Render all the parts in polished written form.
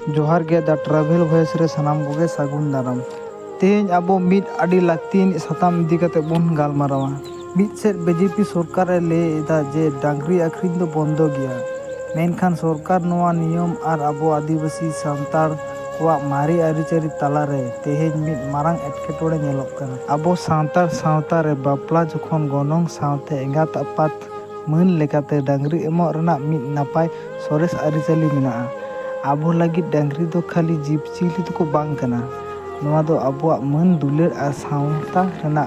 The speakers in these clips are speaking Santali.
जोहार गे द ट्रैवल वॉइस रे सानाम कोगे सागुन दाराम। तेज अब मिड अड़ी लाक्तिन साताम इदी कते बोन गालमारावा। मिड सेट बीजेपी सरकार लेदा जे डांगरी आखरिन दो बंदो गया। मेनखान सरकार नोआ नियम आर अबो आदिवासी सांतार कोआ मारी आरिचारी तालारे तेज मिड मारांग एटकेटोड़े नेलोग कना। अबो सांतार सावता रे बापला जखन गनोंग सावते एंगात आपात मान लेकाते डांगरी एमो रना मिड नापाय सरेस आरिचाली मेनाआ। आबो लगी डांगरी दो खाली जीवजियली तो बांग कना, नोआ दो आबोआग मान दुलार आ सावता रना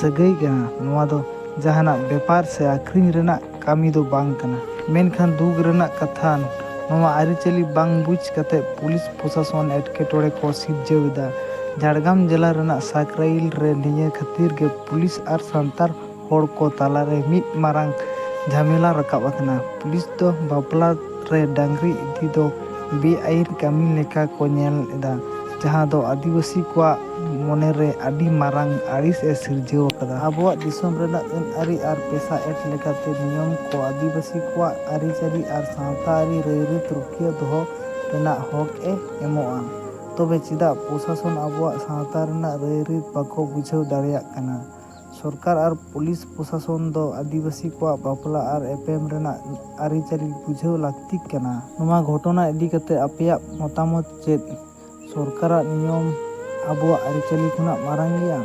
सगई कना। नोआ दो जहाना व्यापार से आखरिन रना कामी दो बांग कना। मेनखान दुग रना कथा नोआ आरिचाली बांग बुझ कते पुलिस प्रशासन एटकेटोड़े को सिरजावेदा। झारग्राम जिला रना साकराइल रे निया खातिर के पुलिस आर सांतार होड़ को तालारे मिड मारांग झमेला रकाब अकना। पुलिस दो बापला रे डांगरी इदी दो बेआईन कामी लेका को नेल एदा, जहां दो आदिवासी को मने रे आदि मारांग आड़िस ए सिरजाव कदा। आबोआ दिसोम रेना अन आरी आर पेशा एट लेकाते नियम को आदिवासी को आरिचारी आर सावतारी रैरित रुखिया दोहो रेना हक ए एमोआ। तबे चिदा प्रशासन आबोआ सावता रेना रैरित बाको बुझाव दाड़ेयाग कना। सरकार और पुलिस प्रशासन दो आदिवासी को बापला और एपेम रेना आरिचारी बुझाव लाक्ति कना। नोमा घटना इदी कते आपेया मतामत चेद? सरकार नियम आबोआ आरिचाली खुना मारांग गया?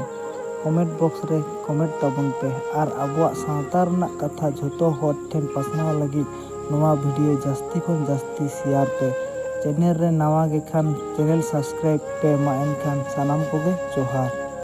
कमेंट बॉक्स रे कमेंट ताबन पे और आबोआ सावता रेना कथा झोतो हर ठेन पासनाव लगी नोमा वीडियो जास्ती खन जास्ती शेयर पे। चैनल रे नवा गे खान चैनल सब्सक्राइब पे मा एनखान सानाम कोगे जोहार।